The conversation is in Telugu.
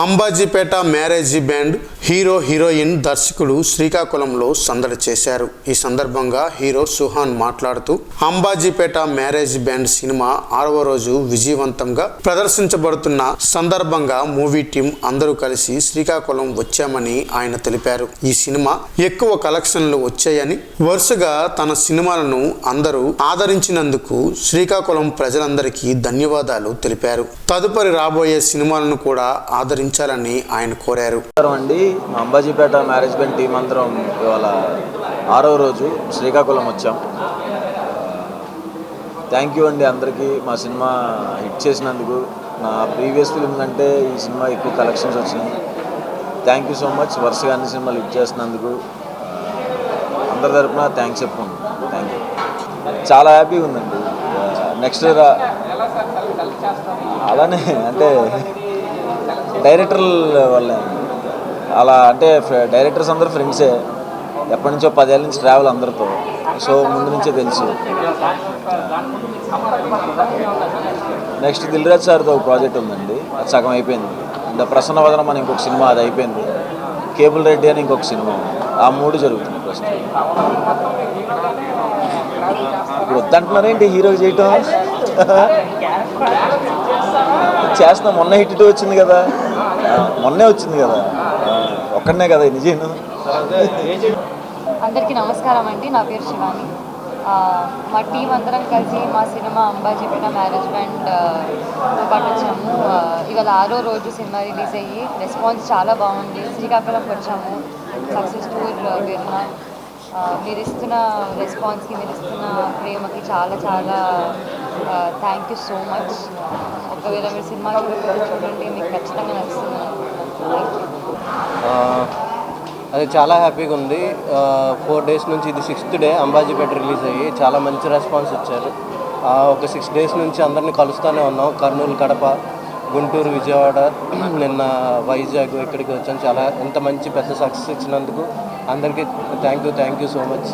Ambajipeta marriage band hero heroine దర్శకులు శ్రీకాకుళంలో సందడి చేశారు. ఈ సందర్భంగా హీరో సుహాన్ మాట్లాడుతూ అంబాజీపేట మ్యారేజ్ బ్యాండ్ సినిమా 6వ రోజు విజయవంతంగా ప్రదర్శించబడుతున్న సందర్భంగా మూవీ టీం అందరూ కలిసి శ్రీకాకుళం వచ్చామని ఆయన తెలిపారు. ఈ సినిమా ఎక్కువ కలెక్షన్లు వచ్చాయని, వరుసగా తన సినిమాలను అందరూ ఆదరించినందుకు శ్రీకాకుళం ప్రజలందరికీ ధన్యవాదాలు తెలిపారు. తదుపరి రాబోయే సినిమాలను కూడా ఆదరించాలని ఆయన కోరారు. అండి, అంబాజీపేట మ్యారేజ్ బ్యాండ్ టీం అందరం ఇవాళ 6వ రోజు శ్రీకాకుళం వచ్చాం. థ్యాంక్ యూ అండి అందరికీ. మా సినిమా హిట్ చేసినందుకు, నా ప్రీవియస్ ఫిల్మ్ కంటే ఈ సినిమా ఎక్కువ కలెక్షన్స్ వచ్చినాయి. Thank you so much. వరుసగా అన్ని సినిమాలు హిట్ చేసినందుకు అందరి తరపున థ్యాంక్స్ చెప్పుకోండి. Thank you. చాలా హ్యాపీగా ఉందండి. నెక్స్ట్ అలానే అంటే డైరెక్టర్ల వల్ల అలా అంటే డైరెక్టర్స్ అందరూ ఫ్రెండ్సే, ఎప్పటి నుంచో 10 ఏళ్ళ నుంచి ట్రావెల్ అందరితో, సో ముందు నుంచే తెలుసు. నెక్స్ట్ దిల్ రాజు సార్తో ఒక ప్రాజెక్ట్ ఉందండి, అది సగం అయిపోయింది. అంటే ప్రసన్న వదనం అని ఇంకొక సినిమా, అది అయిపోయింది. కేబుల్ రెడ్డి అని ఇంకొక సినిమా, ఆ 3 జరుగుతుంది ఫస్ట్. ఇప్పుడు వద్దంటున్నారేంటి హీరో చేయటం? చేస్తున్నా. మొన్న హిట్ 2 వచ్చింది కదా, మొన్నే వచ్చింది కదా, ఒక్కడనే కదా నిజం. అందరికీ నమస్కారం అండి. నా పేరు శివాని. మా టీం అందరం కలిసి మా సినిమా అంబాజీపేట మ్యారేజ్ బ్యాండ్ పాటు వచ్చాము. ఇవాళ 6వ రోజు సినిమా రిలీజ్ అయ్యి రెస్పాన్స్ చాలా బాగుంది. శ్రీకాకుళంకి వచ్చాము, సక్సెస్ టూర్ పేరున. మీరు ఇస్తున్న రెస్పాన్స్కి, మీరు ఇస్తున్న ప్రేమకి చాలా చాలా థ్యాంక్ యూ సో మచ్. ఒకవేళ మీరు సినిమా చూడండి, మీకు ఖచ్చితంగా నచ్చుతుంది. Thank you. అది చాలా హ్యాపీగా ఉంది. 4 డేస్ నుంచి, ఇది 6th డే అంబాజీపేట రిలీజ్ అయ్యి చాలా మంచి రెస్పాన్స్ ఇచ్చారు. ఒక 6 డేస్ నుంచి అందరినీ కలుస్తూనే ఉన్నాం. కర్నూలు, కడప, గుంటూరు, విజయవాడ, నిన్న వైజాగ్, ఇక్కడికి వచ్చాను. చాలా ఎంత మంచి పెద్ద సక్సెస్ ఇచ్చినందుకు అందరికీ థ్యాంక్ యూ సో మచ్.